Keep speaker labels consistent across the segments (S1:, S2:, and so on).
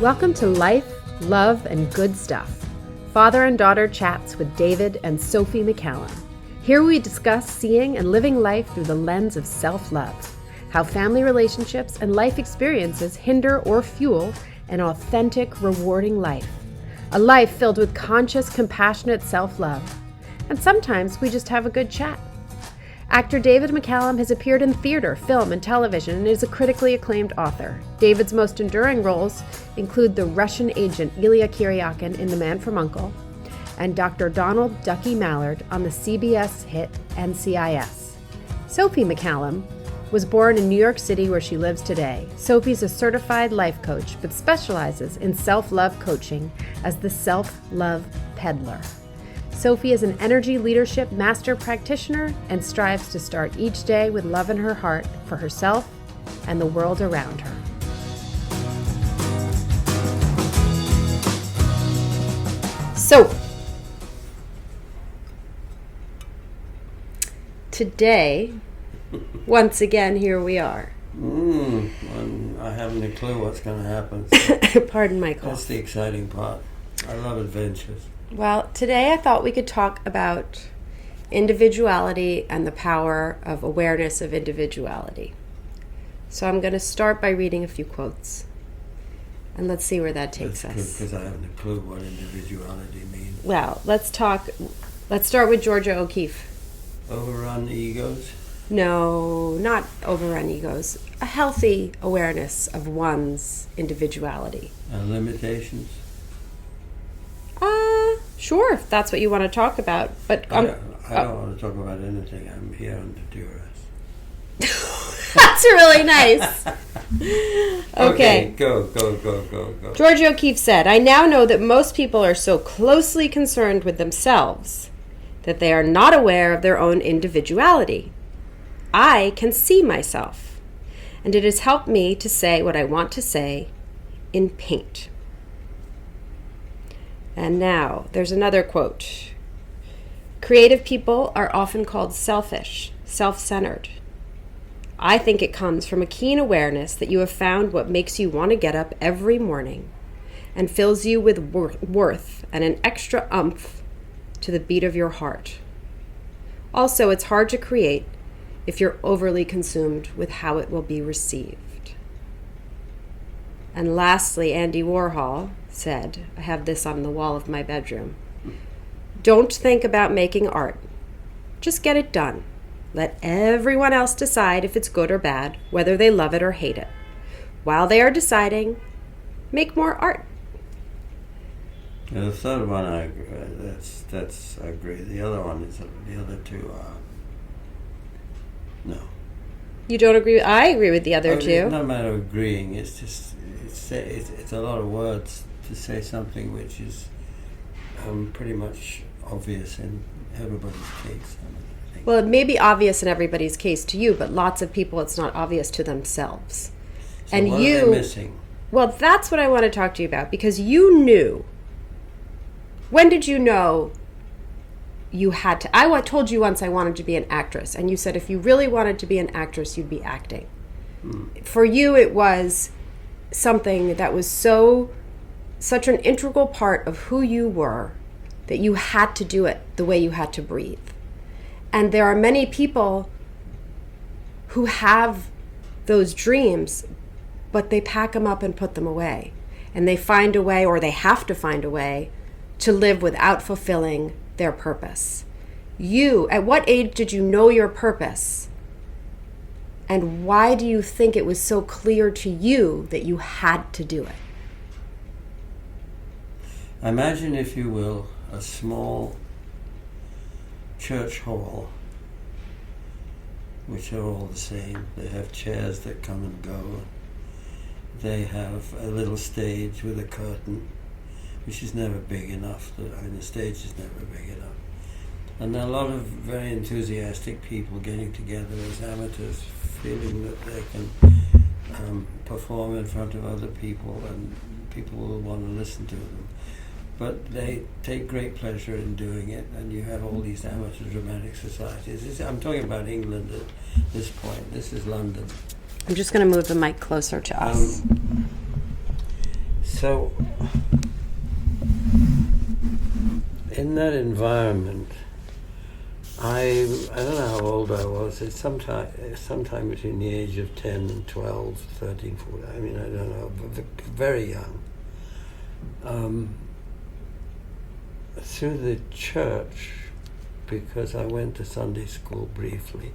S1: Welcome to Life, Love, and Good Stuff. Father and daughter chats with David and Sophie McCallum. Here we discuss seeing and living life through the lens of self-love, how family relationships and life experiences hinder or fuel an authentic, rewarding life. A life filled with conscious, compassionate self-love. And sometimes we just have a good chat. Actor David McCallum has appeared in theater, film, and television and is a critically acclaimed author. David's most enduring roles include the Russian agent Ilya Kuryakin in The Man from U.N.C.L.E. and Dr. Donald Ducky Mallard on the CBS hit NCIS. Sophie McCallum was born in New York City, where she lives today. Sophie's a certified life coach, but specializes in self-love coaching as the self-love peddler. Sophie is an energy leadership master practitioner and strives to start each day with love in her heart for herself and the world around her. So, today, once again, here we are.
S2: I haven't a clue what's going to happen.
S1: Pardon my cough.
S2: That's the exciting part. I love adventures.
S1: Well, today I thought we could talk about individuality and the power of awareness of individuality. So I'm going to start by reading a few quotes. And let's see where that takes us.
S2: Because I haven't a clue what individuality means.
S1: Well, let's start with Georgia O'Keefe.
S2: Overrun egos?
S1: No, not overrun egos. A healthy awareness of one's individuality.
S2: And limitations?
S1: Sure, if that's what you want to talk about. But
S2: I don't want to talk about anything. I'm here under duress.
S1: That's really nice. Okay.
S2: Go.
S1: George O'Keefe said, "I now know that most people are so closely concerned with themselves that they are not aware of their own individuality. I can see myself, and it has helped me to say what I want to say in paint." And now, there's another quote. "Creative people are often called selfish, self-centered. I think it comes from a keen awareness that you have found what makes you want to get up every morning and fills you with worth and an extra oomph to the beat of your heart. Also, it's hard to create if you're overly consumed with how it will be received." And lastly, Andy Warhol said, I have this on the wall of my bedroom, "Don't think about making art. Just get it done. Let everyone else decide if it's good or bad, whether they love it or hate it. While they are deciding, make more art."
S2: The third one, I agree. I agree. The other one is the other two are no.
S1: You don't agree? I agree with the other two.
S2: It's not a matter of agreeing. It's just it's a lot of words to say something which is pretty much obvious in everybody's case. I think.
S1: Well, it may be obvious in everybody's case to you, but lots of people it's not obvious to themselves.
S2: So
S1: and
S2: what
S1: you,
S2: are they missing?
S1: Well, that's what I want to talk to you about, because you knew. When did you know you had to? I told you once I wanted to be an actress, and you said if you really wanted to be an actress, you'd be acting. For you, it was something that was such an integral part of who you were that you had to do it the way you had to breathe. And there are many people who have those dreams, but they pack them up and put them away. And they find a way, or they have to find a way, to live without fulfilling their purpose. You, at what age did you know your purpose? And why do you think it was so clear to you that you had to do it?
S2: Imagine, if you will, a small church hall, which are all the same. They have chairs that come and go. They have a little stage with a curtain, which is never big enough. The stage is never big enough. And a lot of very enthusiastic people getting together as amateurs, feeling that they can perform in front of other people and people will want to listen to them. But they take great pleasure in doing it, and you have all these amateur dramatic societies. I'm talking about England at this point. This is London.
S1: I'm just going to move the mic closer to us.
S2: So, in that environment, I don't know how old I was. It's sometime between the age of 10 and 12, 13, 14. I mean, I don't know, very young. Through the church, because I went to Sunday school briefly.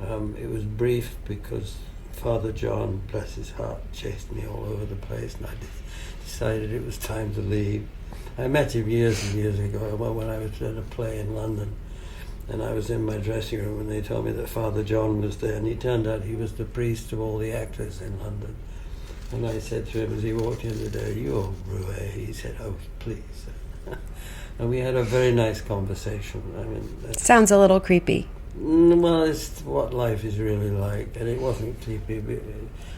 S2: It was brief because Father John, bless his heart, chased me all over the place, and I decided it was time to leave. I met him years and years ago when I was at a play in London, and I was in my dressing room and they told me that Father John was there, and he turned out he was the priest of all the actors in London. And I said to him as he walked in the door, "You old roue." He said, "Oh, please." And we had a very nice conversation. I mean,
S1: sounds a little creepy.
S2: Well, it's what life is really like, and it wasn't creepy. But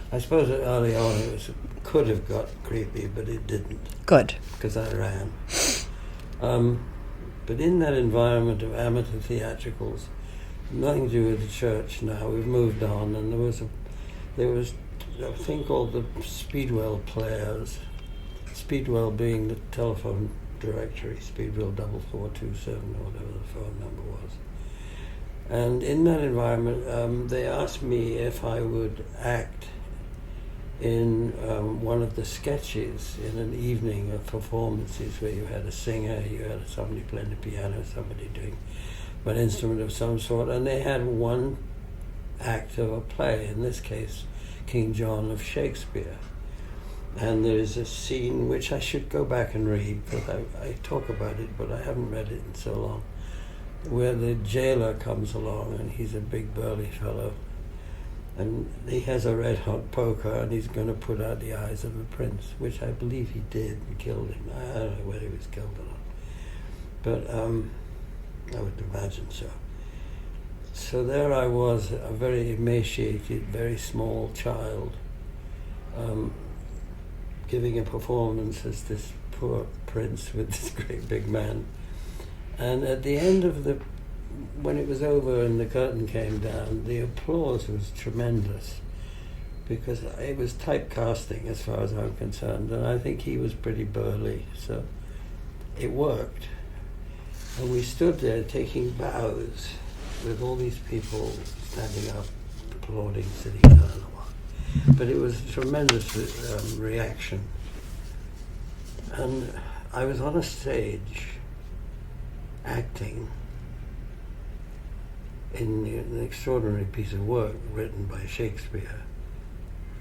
S2: I suppose that early on it could have got creepy, but it didn't.
S1: Good.
S2: Because I ran. But in that environment of amateur theatricals, nothing to do with the church now. We've moved on, and there was a thing called the Speedwell Players. Speedwell being the telephone directory, Speedwell 4427 or whatever the phone number was. And in that environment, they asked me if I would act in one of the sketches in an evening of performances where you had a singer, you had somebody playing the piano, somebody doing an instrument of some sort, and they had one act of a play, in this case, King John of Shakespeare. And there is a scene which I should go back and read, because I talk about it, but I haven't read it in so long, where the jailer comes along, and he's a big burly fellow, and he has a red hot poker, and he's going to put out the eyes of the prince, which I believe he did and killed him. I don't know whether he was killed or not, but I would imagine so. So there I was, a very emaciated, very small child, giving a performance as this poor prince with this great big man. And at the end of when it was over and the curtain came down, the applause was tremendous, because it was typecasting as far as I'm concerned, and I think he was pretty burly, so it worked. And we stood there taking bows with all these people standing up, applauding, sitting down, and what. But it was a tremendous reaction. And I was on a stage acting in an extraordinary piece of work written by Shakespeare,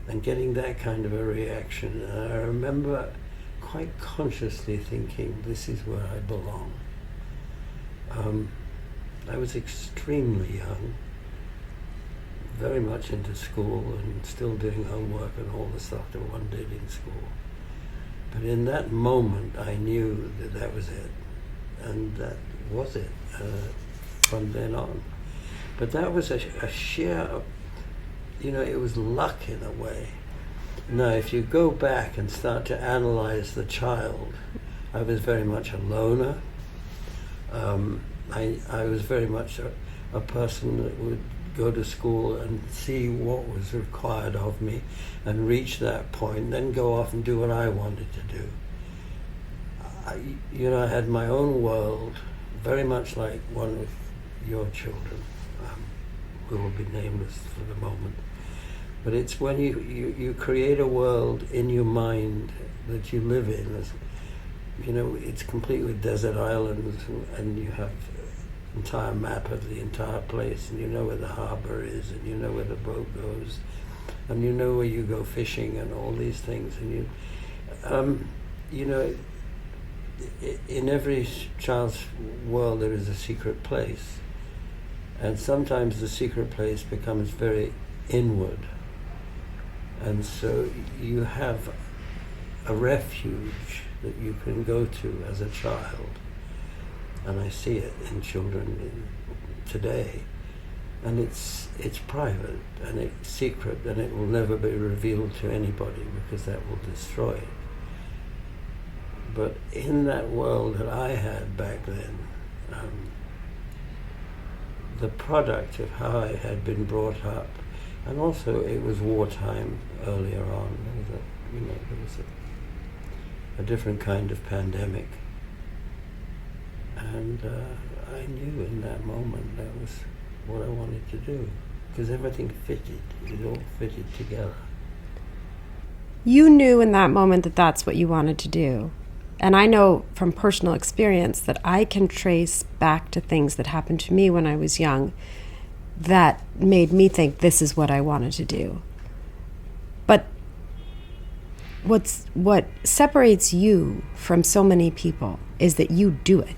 S2: and getting that kind of a reaction. And I remember quite consciously thinking, this is where I belong. I was extremely young, very much into school and still doing homework and all the stuff that one did in school. But in that moment I knew that was it, and that was it from then on. But that was a sheer, it was luck in a way. Now, if you go back and start to analyze the child, I was very much a loner. I was very much a person that would go to school and see what was required of me and reach that point, then go off and do what I wanted to do. I had my own world, very much like one of your children, who will be nameless for the moment. But it's when you create a world in your mind that you live in. It's complete with desert islands, and you have entire map of the entire place, and you know where the harbor is, and you know where the boat goes, and you know where you go fishing, and all these things. And in every child's world there is a secret place, and sometimes the secret place becomes very inward, and so you have a refuge that you can go to as a child. And I see it in children today, and it's private and it's secret, and it will never be revealed to anybody, because that will destroy it. But in that world that I had back then, the product of how I had been brought up, and also it was wartime earlier on. There was a different kind of pandemic. And I knew in that moment that was what I wanted to do, because everything fitted. It all fitted together.
S1: You knew in that moment that that's what you wanted to do. And I know from personal experience that I can trace back to things that happened to me when I was young that made me think this is what I wanted to do. But what separates you from so many people is that you do it.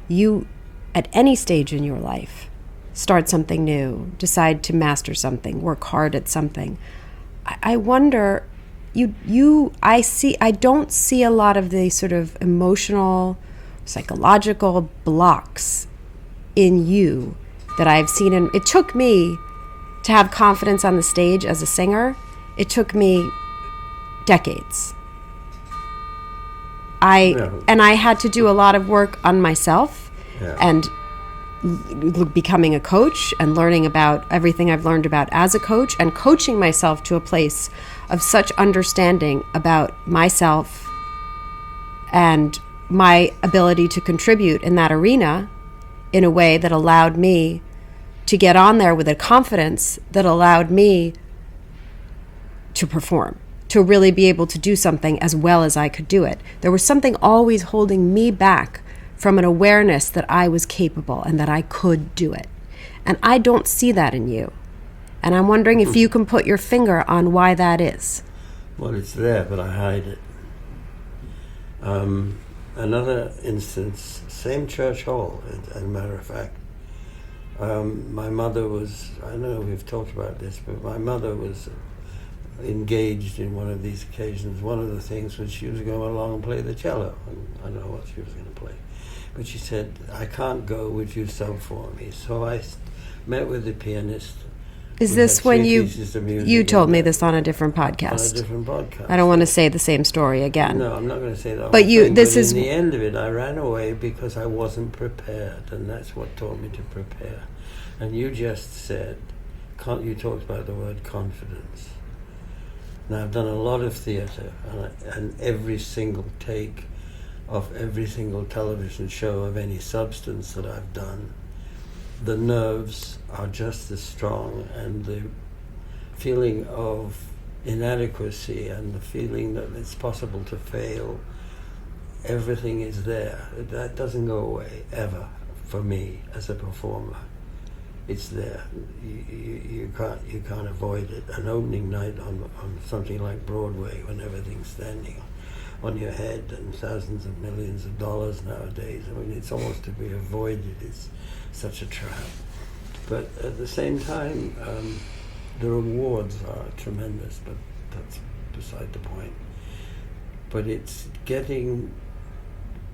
S1: You, at any stage in your life, start something new, decide to master something, work hard at something. I wonder, I don't see a lot of the sort of emotional, psychological blocks in you that I've seen. And it took me to have confidence on the stage as a singer. It took me decades. And I had to do a lot of work on myself and becoming a coach and learning about everything I've learned about as a coach and coaching myself to a place of such understanding about myself and my ability to contribute in that arena in a way that allowed me to get on there with a confidence that allowed me to perform, to really be able to do something as well as I could do it. There was something always holding me back from an awareness that I was capable and that I could do it. And I don't see that in you. And I'm wondering if you can put your finger on why that is.
S2: Well, it's there, but I hide it. Another instance, same church hall, as a matter of fact. My mother was, I know we've talked about this, but my mother was engaged in one of these occasions. One of the things was she was going along and play the cello, and I don't know what she was going to play. But she said, I can't go, would you sub for me? So I met with the pianist.
S1: Is this when you told me this on a different podcast?
S2: On a different podcast.
S1: I don't want to say the same story again.
S2: No, I'm not going to say that.
S1: But in
S2: the end of it, I ran away because I wasn't prepared, and that's what taught me to prepare. And you just said, you talked about the word confidence. Now, I've done a lot of theatre, and every single take of every single television show of any substance that I've done, the nerves are just as strong, and the feeling of inadequacy and the feeling that it's possible to fail, everything is there. That doesn't go away, ever, for me as a performer. It's there. You can't avoid it. An opening night on something like Broadway, when everything's standing on your head and thousands of millions of dollars nowadays, I mean, it's almost to be avoided. It's such a trap. But at the same time, the rewards are tremendous, but that's beside the point. But it's getting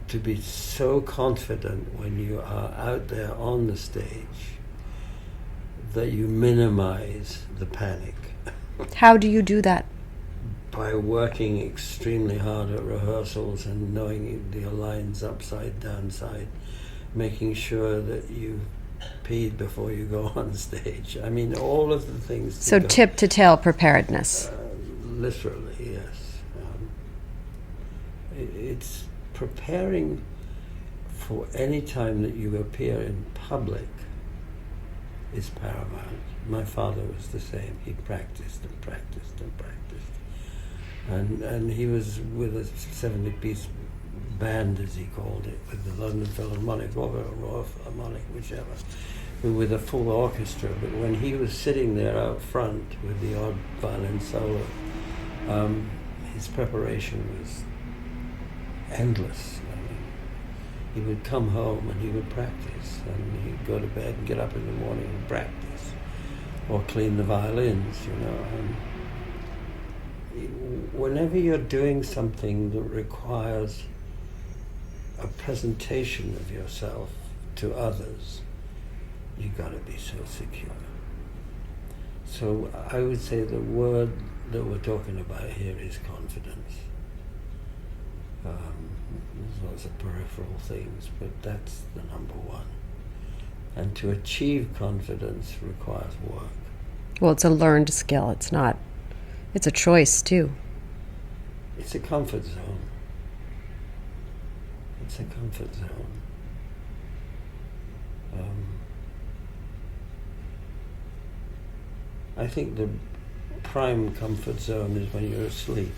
S2: to be so confident when you are out there on the stage that you minimize the panic.
S1: How do you do that?
S2: By working extremely hard at rehearsals and knowing your lines upside, downside, making sure that you peed before you go on stage. I mean, all of the things.
S1: So tip to tail preparedness.
S2: Literally, yes. It's preparing for any time that you appear in public is paramount. My father was the same. He practiced and practiced and practiced. And he was with a 70-piece band, as he called it, with the London Philharmonic or Royal Philharmonic, whichever, with a full orchestra. But when he was sitting there out front with the odd violin solo, his preparation was endless. I mean, he would come home and he would practice, and he'd go to bed and get up in the morning and practice, or clean the violins, you know. Whenever you're doing something that requires a presentation of yourself to others, you've got to be so secure. So I would say the word that we're talking about here is confidence. There's lots of peripheral things, but that's the number one. And to achieve confidence requires work.
S1: Well, it's a learned skill. It's a choice too.
S2: It's a comfort zone. That's a comfort zone. I think the prime comfort zone is when you're asleep,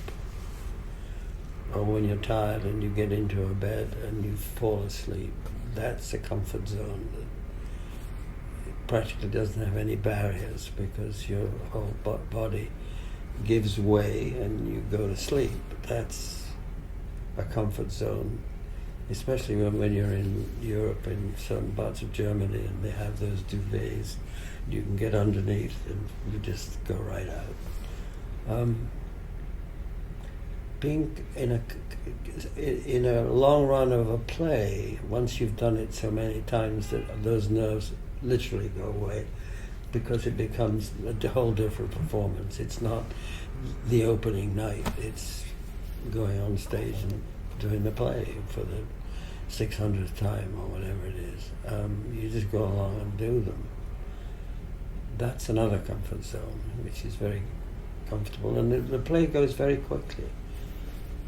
S2: or when you're tired and you get into a bed and you fall asleep. That's a comfort zone that practically doesn't have any barriers, because your whole body gives way and you go to sleep. That's a comfort zone, especially when you're in Europe, in certain parts of Germany, and they have those duvets. You can get underneath and you just go right out. Being in a long run of a play, once you've done it so many times that those nerves literally go away, because it becomes a whole different performance. It's not the opening night, it's going on stage and doing the play for the 600th time or whatever it is. You just go along and do them. That's another comfort zone, which is very comfortable, and the play goes very quickly.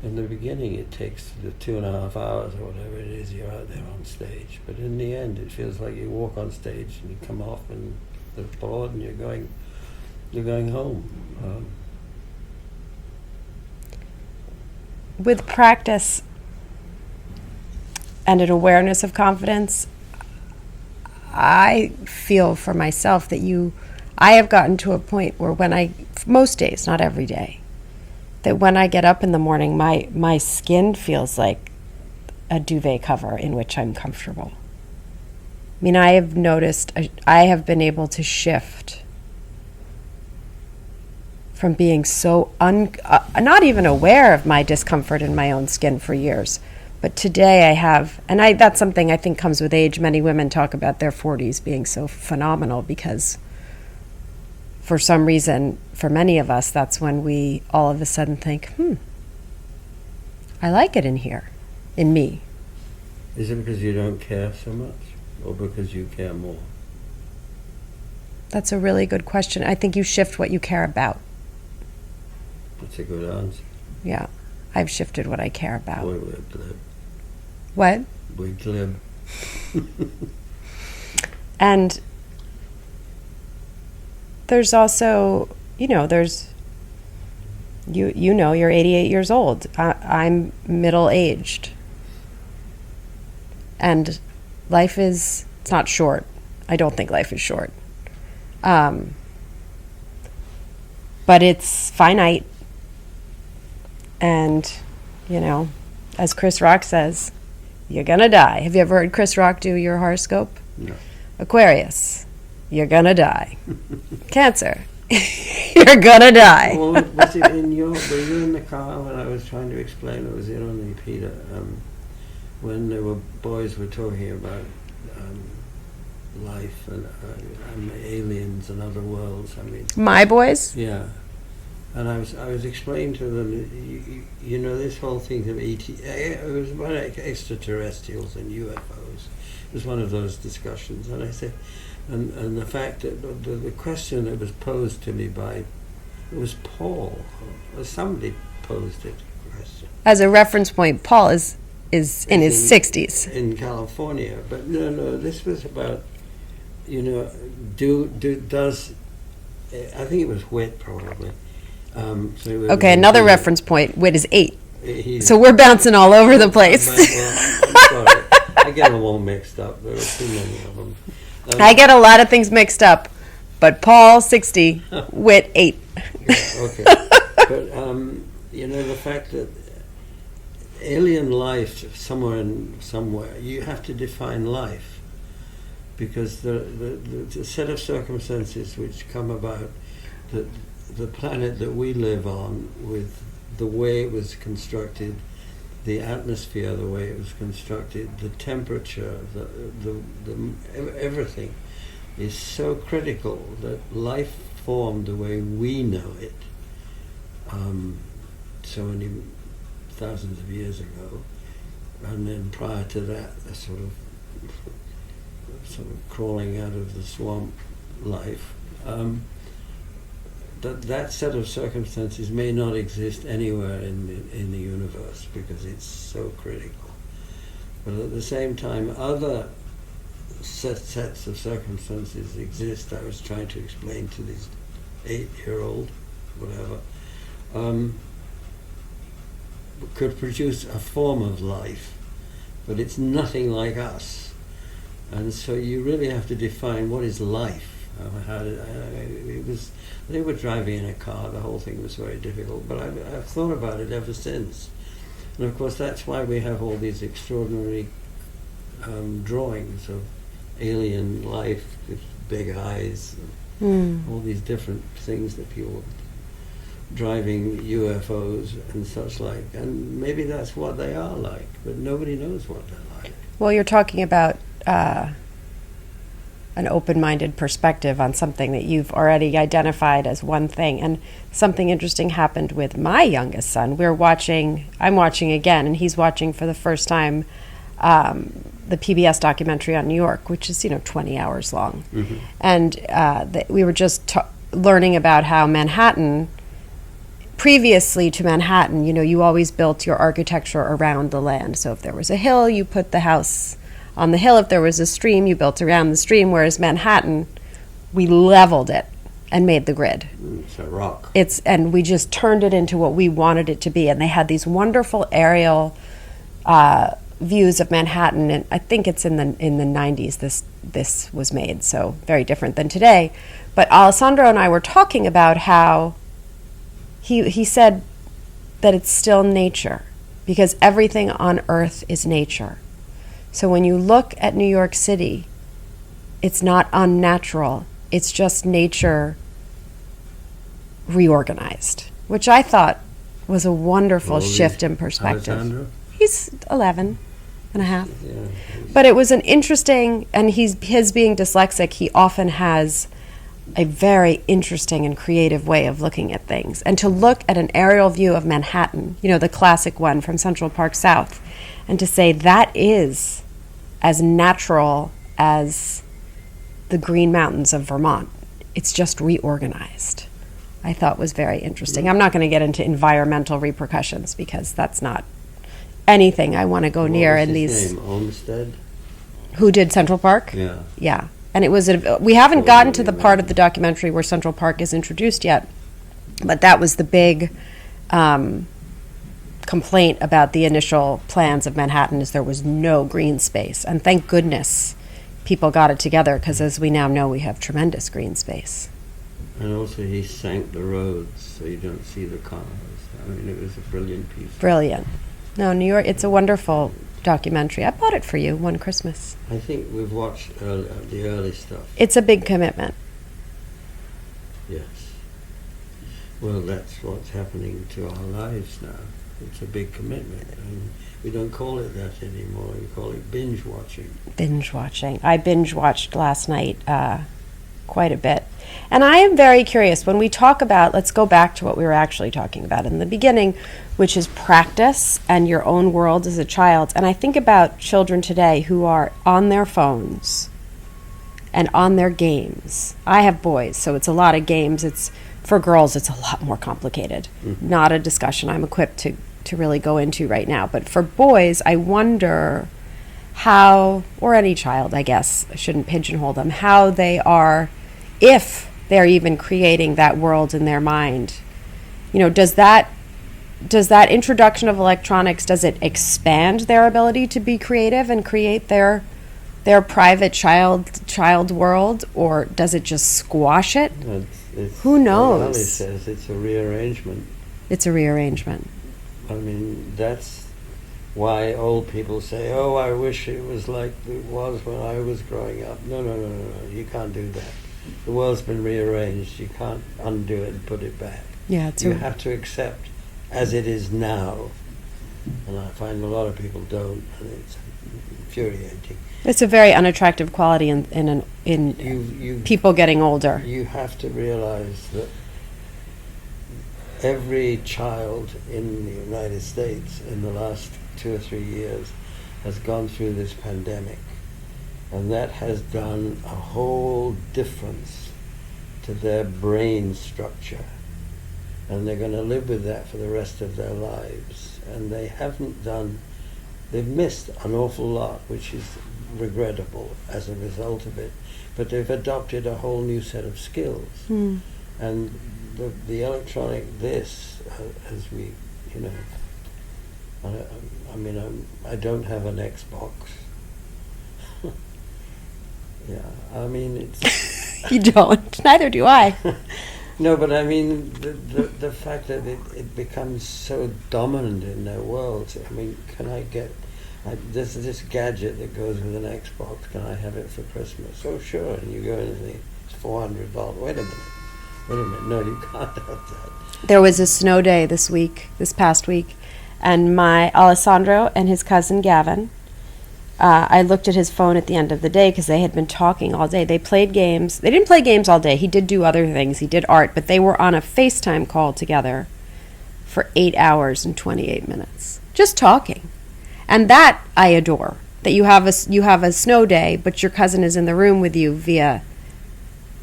S2: In the beginning it takes the 2.5 hours or whatever it is you're out there on stage, but in the end it feels like you walk on stage and you come off and the applaud and you're going home.
S1: With practice and an awareness of confidence, I feel for myself that I have gotten to a point where most days, not every day, that when I get up in the morning, my skin feels like a duvet cover in which I'm comfortable. I mean, I have noticed, I have been able to shift from being so not even aware of my discomfort in my own skin for years. But today I have, and that's something I think comes with age. Many women talk about their 40s being so phenomenal because for some reason, for many of us, that's when we all of a sudden think, I like it in here, in me.
S2: Is it because you don't care so much, or because you care more?
S1: That's a really good question. I think you shift what you care about.
S2: That's a good answer.
S1: Yeah, I've shifted what I care about.
S2: Boy, we're glib.
S1: What?
S2: We're glib.
S1: And there's also, there's, you're 88 years old. I'm middle-aged. And life it's not short. I don't think life is short. But it's finite. And, as Chris Rock says, you're gonna die. Have you ever heard Chris Rock do your horoscope?
S2: No.
S1: Aquarius, you're gonna die. Cancer, you're gonna die.
S2: Well, was it were you in the car when I was trying to explain, or was it only Peter, when boys were talking about life and aliens and other worlds? I mean,
S1: My boys?
S2: Yeah. And I was explaining to them, this whole thing of ET, it was about extraterrestrials and UFOs. It was one of those discussions. And I said, and the fact that the question that was posed to me it was Paul, or somebody posed it, the question. As
S1: a reference point, Paul is in his 60s.
S2: In California. But no, this was about, does, I think it was Whit probably.
S1: Okay, another reference point. Whit is 8. So we're bouncing all over the place.
S2: I'm sorry. I get them all mixed up. There are too many of them.
S1: I get a lot of things mixed up. But Paul, 60. Whit, 8.
S2: Yeah, okay. But, the fact that alien life somewhere, you have to define life. Because the set of circumstances which come about, the planet that we live on, with the way it was constructed, the atmosphere, the way it was constructed, the temperature, the everything is so critical that life formed the way we know it so many thousands of years ago, and then prior to that, a sort of crawling out of the swamp life. That set of circumstances may not exist anywhere in the universe because it's so critical. But at the same time, other sets of circumstances exist. I was trying to explain to this 8-year-old, whatever, could produce a form of life, but it's nothing like us. And so you really have to define what is life. They were driving in a car, the whole thing was very difficult, but I've thought about it ever since. And of course that's why we have all these extraordinary drawings of alien life with big eyes, and all these different things that people driving UFOs and such like. And maybe that's what they are like, but nobody knows what they're like.
S1: Well, you're talking about an open-minded perspective on something that you've already identified as one thing. And something interesting happened with my youngest son. I'm watching again, and he's watching for the first time the PBS documentary on New York, which is 20 hours long. Mm-hmm. And we were just learning about how Manhattan, previously to Manhattan, you always built your architecture around the land. So if there was a hill, you put the house on the hill. If there was a stream, you built around the stream. Whereas Manhattan, we leveled it and made the grid.
S2: It's a rock.
S1: And we just turned it into what we wanted it to be. And they had these wonderful aerial views of Manhattan, and I think it's in the 90s this was made, so very different than today. But Alessandro and I were talking about how he said that it's still nature, because everything on Earth is nature. So when you look at New York City, it's not unnatural, it's just nature reorganized, which I thought was a wonderful shift in perspective.
S2: Alessandro?
S1: He's 11 and a half.
S2: Yeah.
S1: But it was an interesting, and his being dyslexic, he often has a very interesting and creative way of looking at things. And to look at an aerial view of Manhattan, the classic one from Central Park South, and to say that is as natural as the Green Mountains of Vermont. It's just reorganized. I thought was very interesting.
S2: Yeah.
S1: I'm not going to get into environmental repercussions because that's not anything I want to go near in these.
S2: Name? Olmsted?
S1: Who did Central Park?
S2: Yeah.
S1: Yeah. And it was we haven't gotten to the part of the documentary where Central Park is introduced yet, but that was the big complaint about the initial plans of Manhattan, is there was no green space. And thank goodness people got it together, because as we now know, we have tremendous green space.
S2: And also he sank the roads so you don't see the cars. I mean, it was a brilliant piece.
S1: Brilliant. No, New York, it's a wonderful documentary. I bought it for you one Christmas.
S2: I think we've watched the early stuff.
S1: It's a big commitment.
S2: Yes. Well, that's what's happening to our lives now. It's a big commitment. And we don't call it that anymore. We call it binge watching.
S1: Binge watching. I binge watched last night quite a bit. And I am very curious, when we talk about, let's go back to what we were actually talking about in the beginning, which is practice and your own world as a child. And I think about children today who are on their phones and on their games. I have boys, so it's a lot of games. It's for girls, it's a lot more complicated. Mm-hmm. Not a discussion I'm equipped to really go into right now. But for boys, I wonder how, or any child, I guess, I shouldn't pigeonhole them, how they are, if they're even creating that world in their mind. Does that introduction of electronics, does it expand their ability to be creative and create their private child world, or does it just squash it? Who knows?
S2: Ali says it's a rearrangement.
S1: It's a rearrangement.
S2: I mean, that's why old people say, "Oh, I wish it was like it was when I was growing up." No. You can't do that. The world's been rearranged. You can't undo it and put it back.
S1: Yeah,
S2: you have to accept as it is now. And I find a lot of people don't, and it's infuriating.
S1: It's a very unattractive quality in people getting older.
S2: You have to realize that every child in the United States in the last 2 or 3 years has gone through this pandemic. And that has done a whole difference to their brain structure. And they're going to live with that for the rest of their lives. And they haven't done they've missed an awful lot, which is regrettable as a result of it. But they've adopted a whole new set of skills. And the electronic this, as we, you know, I mean, I don't have an Xbox. Yeah, I mean, it's...
S1: You don't. Neither do I.
S2: No, but I mean, the fact that it becomes so dominant in their worlds. I mean, can I get... there's this gadget that goes with an Xbox. Can I have it for Christmas? Oh, sure. And you go and think, it's $400. Wait a minute. No, you can't have that.
S1: There was a snow day this past week, and my Alessandro and his cousin Gavin, I looked at his phone at the end of the day because they had been talking all day. They played games. They didn't play games all day. He did do other things. He did art, but they were on a FaceTime call together for 8 hours and 28 minutes, just talking. And that I adore, that you have a snow day, but your cousin is in the room with you via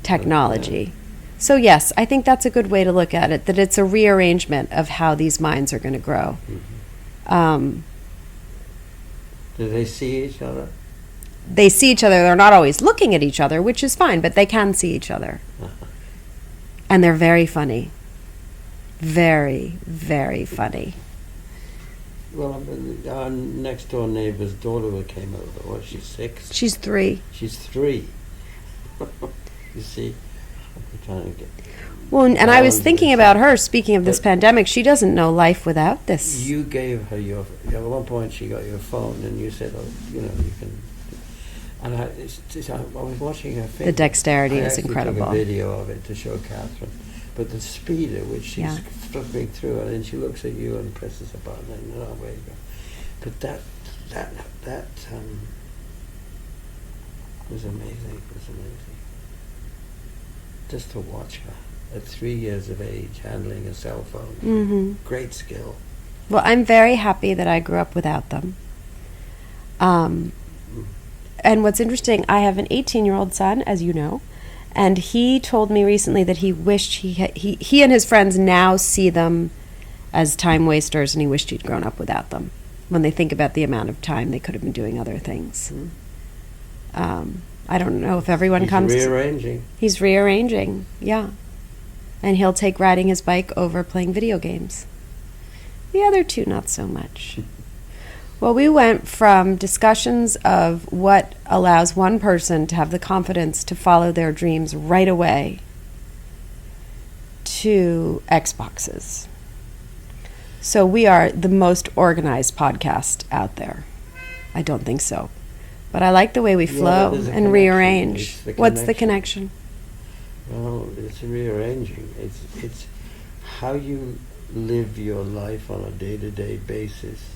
S1: technology. So yes, I think that's a good way to look at it, that it's a rearrangement of how these minds are going to grow.
S2: Do they see each other?
S1: They see each other. They're not always looking at each other, which is fine, but they can see each other. And they're very funny. Very, very funny.
S2: Well, our next door neighbor's daughter came over. What, she's 6?
S1: She's 3.
S2: She's 3. You see, I'm trying to get...
S1: Well, and I was thinking about her, speaking of this pandemic, she doesn't know life without this.
S2: You gave her at one point she got your phone and you said, oh, you know, you can... And I was watching her face.
S1: The dexterity is incredible.
S2: I took a video of it to show Catherine. But the speed at which she's flipping through, and then she looks at you and presses a button, and oh, where you go. But that was amazing. It was amazing. Just to watch her at 3 years of age handling a cell phone, great skill.
S1: Well, I'm very happy that I grew up without them. And what's interesting, I have an 18-year-old son, as you know, and he told me recently that he wished he and his friends now see them as time wasters, and he wished he'd grown up without them when they think about the amount of time they could have been doing other things. I don't know if everyone comes...
S2: He's rearranging.
S1: He's rearranging, yeah. And he'll take riding his bike over playing video games. The other two, not so much. Well, we went from discussions of what allows one person to have the confidence to follow their dreams right away to Xboxes. So we are the most organized podcast out there. I don't think so. But I like the way we flow and rearrange. What's the connection?
S2: Well, it's rearranging. It's how you live your life on a day-to-day basis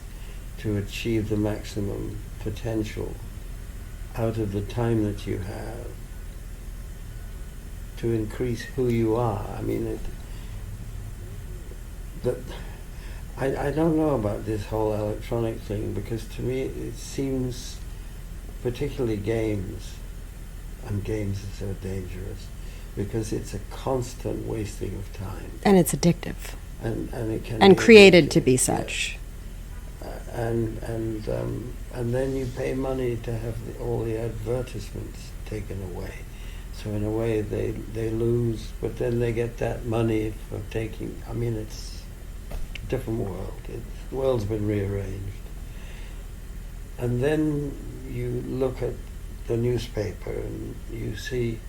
S2: to achieve the maximum potential out of the time that you have to increase who you are. I mean, I don't know about this whole electronic thing, because to me it seems, particularly games, and games are so dangerous because it's a constant wasting of time.
S1: And it's addictive.
S2: And it can
S1: and
S2: be
S1: created
S2: addictive,
S1: to be such.
S2: And then you pay money to have all the advertisements taken away. So in a way they lose, but then they get that money for taking. I mean, it's a different world. The world's been rearranged. And then you look at the newspaper and you see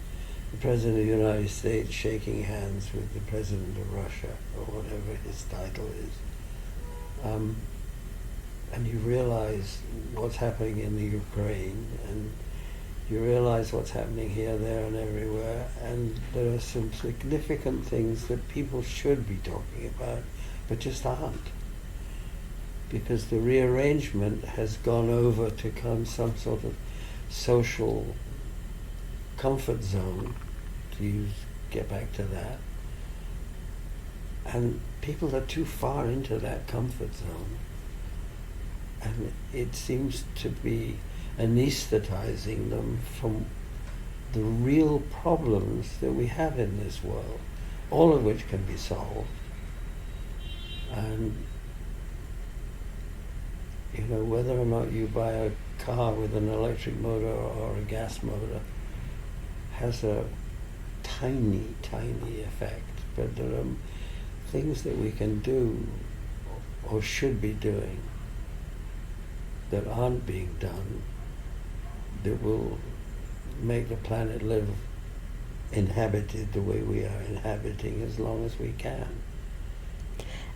S2: the President of the United States shaking hands with the President of Russia, or whatever his title is. And you realize what's happening in the Ukraine, and you realize what's happening here, there, and everywhere, and there are some significant things that people should be talking about, but just aren't. Because the rearrangement has gone over to some sort of social comfort zone, to get back to that. And people are too far into that comfort zone. And it seems to be anesthetizing them from the real problems that we have in this world, all of which can be solved. And whether or not you buy a car with an electric motor or a gas motor has a tiny, tiny effect. But there are things that we can do or should be doing that aren't being done that will make the planet live inhabited the way we are inhabiting as long as we can.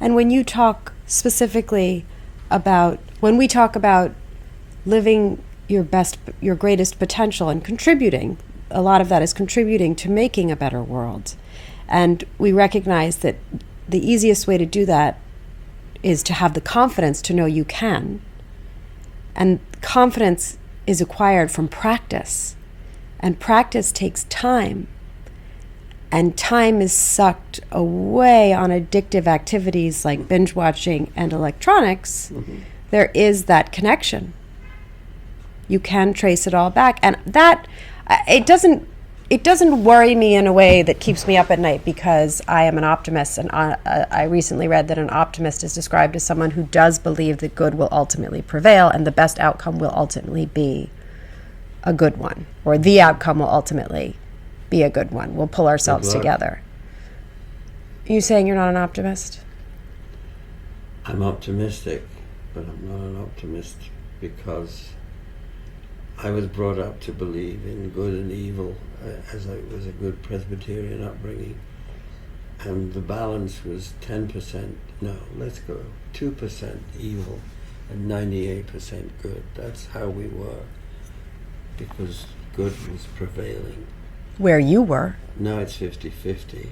S1: And when you talk specifically about, when we talk about living your greatest potential and contributing, a lot of that is contributing to making a better world. And we recognize that the easiest way to do that is to have the confidence to know you can. And confidence is acquired from practice. And practice takes time. And time is sucked away on addictive activities like binge watching and electronics. Mm-hmm. There is that connection. You can trace it all back. And that, it doesn't worry me in a way that keeps me up at night, because I am an optimist, and I recently read that an optimist is described as someone who does believe that good will ultimately prevail and the best outcome will ultimately be a good one, or the outcome will ultimately be a good one. We'll pull ourselves together. Are you saying you're not an optimist?
S2: I'm optimistic, but I'm not an optimist because I was brought up to believe in good and evil, as I was a good Presbyterian upbringing, and the balance was 2% evil and 98% good. That's how we were, because good was prevailing.
S1: Where you were?
S2: Now it's 50-50.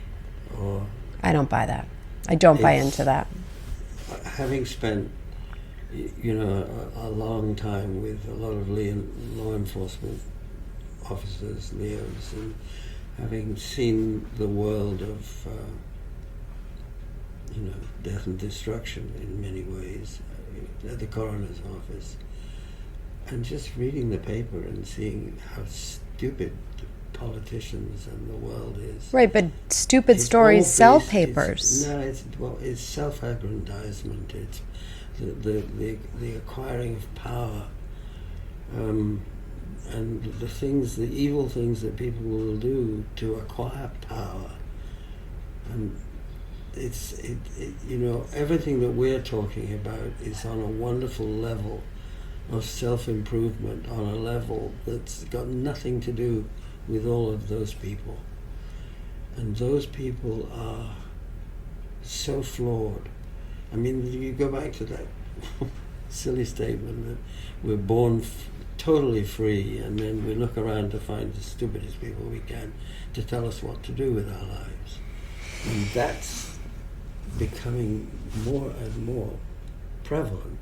S2: Or
S1: I don't buy that. I don't buy into that.
S2: Having spent a long time with a lot of law enforcement officers, Leos, and having seen the world of death and destruction in many ways at the coroner's office, and just reading the paper and seeing how stupid politicians and the world is.
S1: Right, but stupid stories sell papers.
S2: It's self-aggrandizement. It's the acquiring of power, and the evil things that people will do to acquire power. And everything that we're talking about is on a wonderful level of self-improvement, on a level that's got nothing to do with all of those people. And those people are so flawed. I mean, you go back to that silly statement that we're born totally free, and then we look around to find the stupidest people we can to tell us what to do with our lives. And that's becoming more and more prevalent.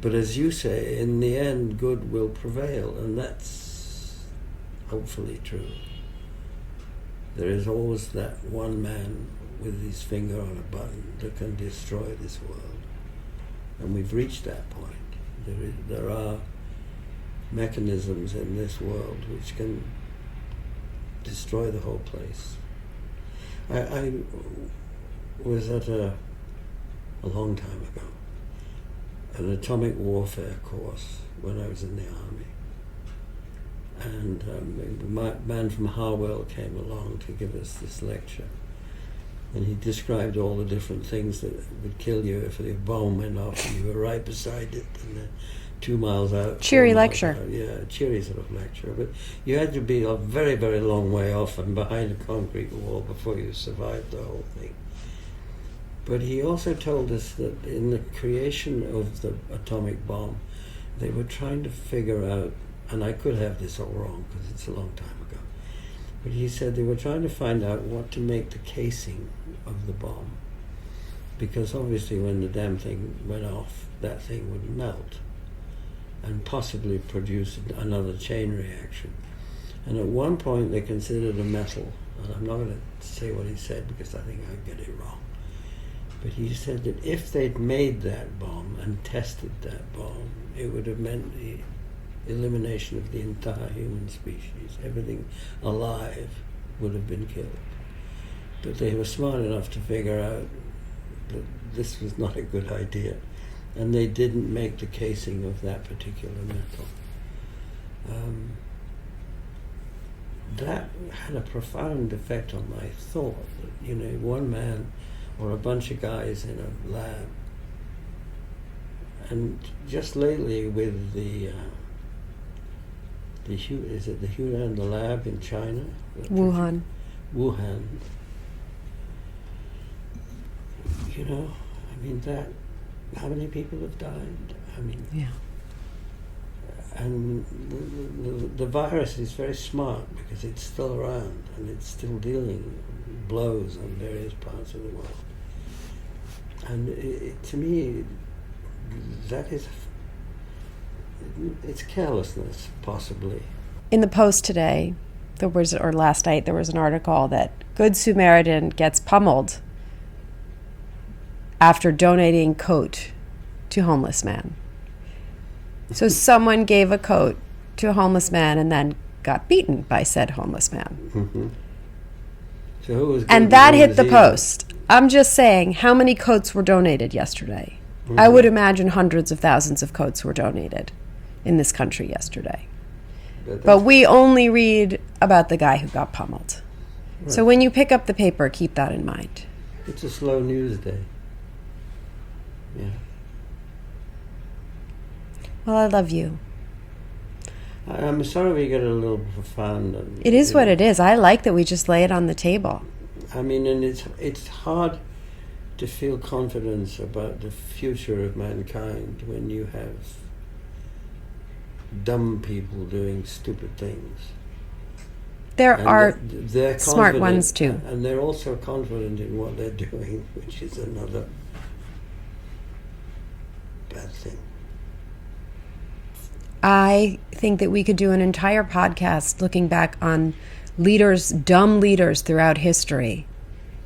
S2: But as you say, in the end, good will prevail, and that's hopefully true. There is always that one man with his finger on a button that can destroy this world. And we've reached that point. There are mechanisms in this world which can destroy the whole place. I was at a long time ago, an atomic warfare course when I was in the army. And a man from Harwell came along to give us this lecture. And he described all the different things that would kill you if a bomb went off and you were right beside it, and 2 miles out.
S1: Cheery lecture.
S2: Yeah, cheery sort of lecture. But you had to be a very, very long way off and behind a concrete wall before you survived the whole thing. But he also told us that in the creation of the atomic bomb, they were trying to figure out, and I could have this all wrong because it's a long time ago, but he said they were trying to find out what to make the casing of the bomb, because obviously when the damn thing went off, that thing would melt and possibly produce another chain reaction. And at one point they considered a metal, and I'm not going to say what he said because I think I'd get it wrong, but he said that if they'd made that bomb and tested that bomb, it would have meant the elimination of the entire human species. Everything alive would have been killed. But they were smart enough to figure out that this was not a good idea. and they didn't make the casing of that particular metal. That had a profound effect on my thought. That, you know, one man or a bunch of guys in a lab, and just lately with the Hunan, the lab in China?
S1: Wuhan.
S2: You know, I mean, how many people have died? I mean,
S1: yeah.
S2: And the virus is very smart because it's still around and it's still dealing blows on various parts of the world. And to me, that is, it's carelessness, possibly.
S1: In the Post today, or last night, there was an article that Good Samaritan gets pummeled after donating coat to homeless man. So someone gave a coat to a homeless man and then got beaten by said homeless man.
S2: Mm-hmm. So who was
S1: and that hit the Post. I'm just saying, how many coats were donated yesterday? Mm-hmm. I would imagine hundreds of thousands of coats were donated in this country yesterday. But we only read about the guy who got pummeled. Right. So when you pick up the paper, keep that in mind.
S2: It's a slow news day. Yeah.
S1: Well, I love you.
S2: I'm sorry we get a little profound.
S1: It is what it is. I like that we just lay it on the table.
S2: I mean, and it's hard to feel confidence about the future of mankind when you have dumb people doing stupid things.
S1: There
S2: and
S1: are
S2: they're
S1: smart ones too.
S2: And they're also confident in what they're doing, which is another bad thing.
S1: I think that we could do an entire podcast looking back on leaders, dumb leaders throughout history,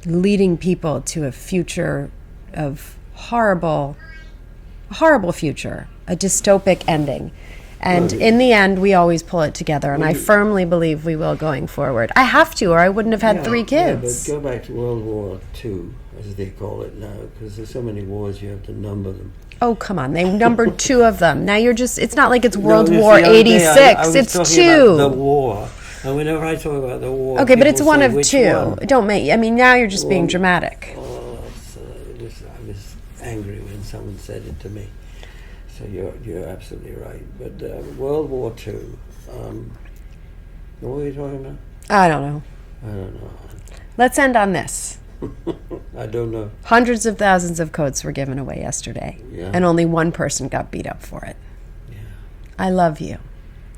S1: leading people to a future of horrible future, a dystopic ending. And in the end, we always pull it together, and I firmly believe we will going forward. I have to, or I wouldn't have had 3 kids.
S2: Yeah, but go back to World War II, as they call it now, because there's so many wars you have to number them.
S1: Oh, come on. They numbered 2 of them. Now it's not like it's World War 86. It's 2.
S2: About the war. And whenever I talk about the war,
S1: okay, but it's one of 2.
S2: One?
S1: Don't make, I mean, now you're just being dramatic.
S2: I was angry when someone said it to me. So you're absolutely right. But World War II, what were you talking about?
S1: I don't know. Let's end on this.
S2: I don't know.
S1: Hundreds of thousands of coats were given away yesterday, and only 1 person got beat up for it.
S2: Yeah.
S1: I love you.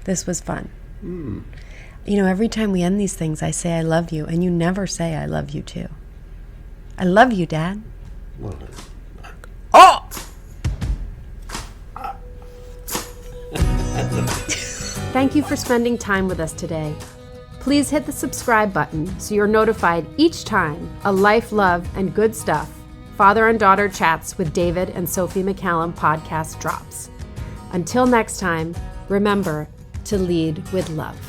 S1: This was fun. You know, every time we end these things, I say I love you, and you never say I love you too. I love you, Dad.
S2: Well,
S1: oh! Thank you for spending time with us today. Please hit the subscribe button so you're notified each time a Life, Love, and Good Stuff Father and Daughter Chats with David and Sophie McCallum podcast drops. Until next time, remember to lead with love.